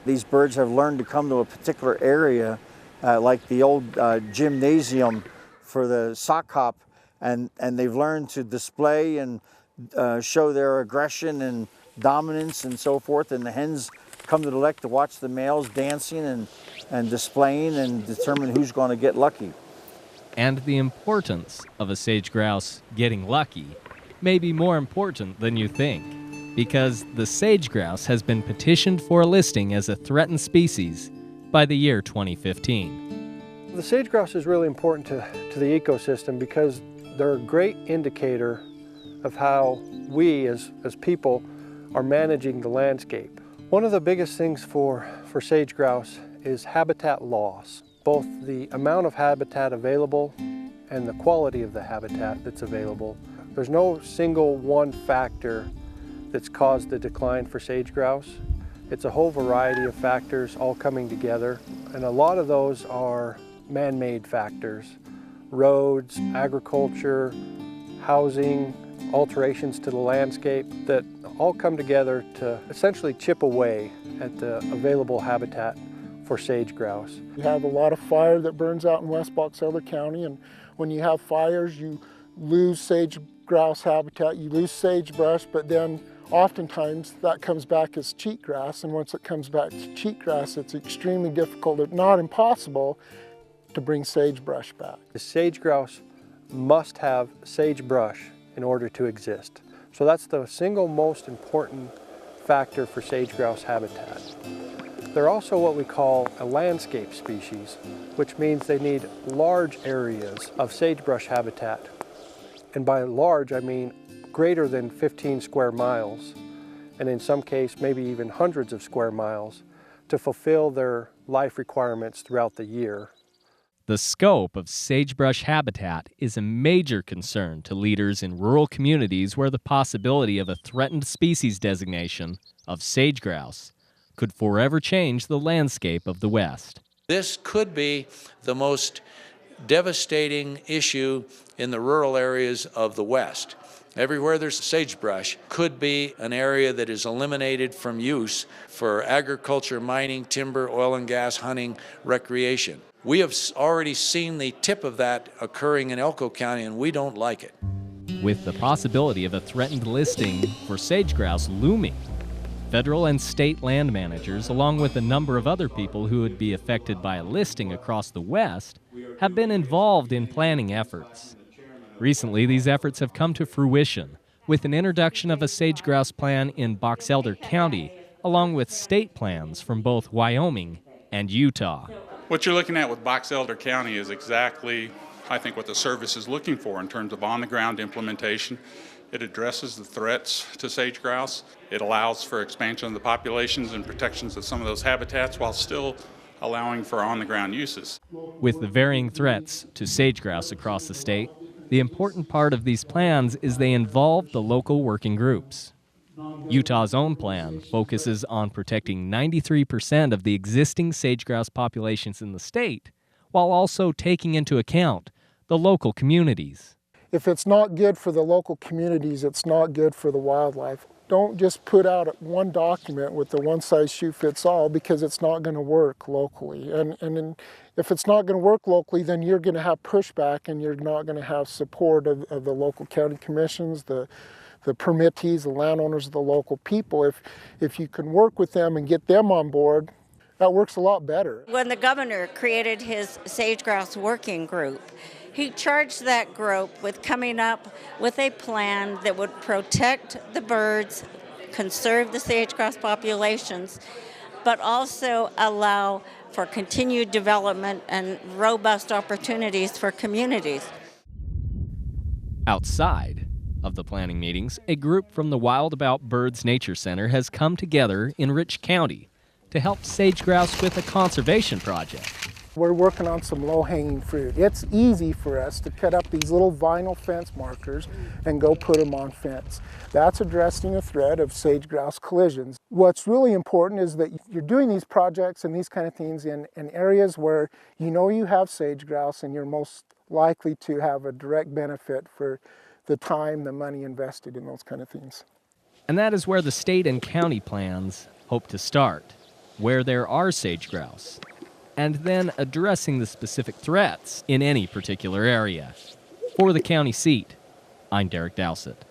These birds have learned to come to a particular area, like the old gymnasium for the sock hop, and they've learned to display and show their aggression and dominance and so forth. And the hens come to the lek to watch the males dancing and displaying and determine who's going to get lucky. And the importance of a sage grouse getting lucky may be more important than you think, because the sage grouse has been petitioned for a listing as a threatened species by the year 2015. The sage grouse is really important to the ecosystem because they're a great indicator of how we as people are managing the landscape. One of the biggest things for sage grouse is habitat loss, both the amount of habitat available and the quality of the habitat that's available. There's no single one factor that's caused the decline for sage grouse. It's a whole variety of factors all coming together, and a lot of those are man-made factors. Roads, agriculture, housing, alterations to the landscape that all come together to essentially chip away at the available habitat for sage grouse. We have a lot of fire that burns out in West Box Elder County, and when you have fires, you lose sage grouse habitat, you lose sagebrush, but then oftentimes that comes back as cheatgrass, and once it comes back to cheatgrass, it's extremely difficult, if not impossible, to bring sagebrush back. The sage grouse must have sagebrush in order to exist. So that's the single most important factor for sage grouse habitat. They're also what we call a landscape species, which means they need large areas of sagebrush habitat. And by large, I mean greater than 15 square miles, and in some cases, maybe even hundreds of square miles, to fulfill their life requirements throughout the year. The scope of sagebrush habitat is a major concern to leaders in rural communities where the possibility of a threatened species designation of sage grouse could forever change the landscape of the West. This could be the most devastating issue in the rural areas of the West. Everywhere there's sagebrush could be an area that is eliminated from use for agriculture, mining, timber, oil and gas, hunting, recreation. We have already seen the tip of that occurring in Elko County, and we don't like it. With the possibility of a threatened listing for sage grouse looming, federal and state land managers, along with a number of other people who would be affected by a listing across the West, have been involved in planning efforts. Recently, these efforts have come to fruition with an introduction of a sage grouse plan in Box Elder County, along with state plans from both Wyoming and Utah. What you're looking at with Box Elder County is exactly, I think, what the service is looking for in terms of on-the-ground implementation. It addresses the threats to sage grouse. It allows for expansion of the populations and protections of some of those habitats while still allowing for on-the-ground uses. With the varying threats to sage grouse across the state, the important part of these plans is they involve the local working groups. Utah's own plan focuses on protecting 93% of the existing sage grouse populations in the state, while also taking into account the local communities. If it's not good for the local communities, it's not good for the wildlife. Don't just put out one document with the one-size-shoe-fits-all, because it's not going to work locally. And if it's not going to work locally, then you're going to have pushback, and you're not going to have support of the local county commissions, the permittees, the landowners, the local people. If you can work with them and get them on board, that works a lot better. When the governor created his sage grouse working group, he charged that group with coming up with a plan that would protect the birds, conserve the sage grouse populations, but also allow for continued development and robust opportunities for communities. Outside of the planning meetings, a group from the Wild About Birds Nature Center has come together in Rich County to help sage grouse with a conservation project. We're working on some low-hanging fruit. It's easy for us to cut up these little vinyl fence markers and go put them on fence. That's addressing a threat of sage grouse collisions. What's really important is that you're doing these projects and these kind of things in areas where you know you have sage grouse, and you're most likely to have a direct benefit for the time, the money invested in those kind of things. And that is where the state and county plans hope to start. where there are sage grouse, and then addressing the specific threats in any particular area. For the county seat, I'm Derek Dowsett.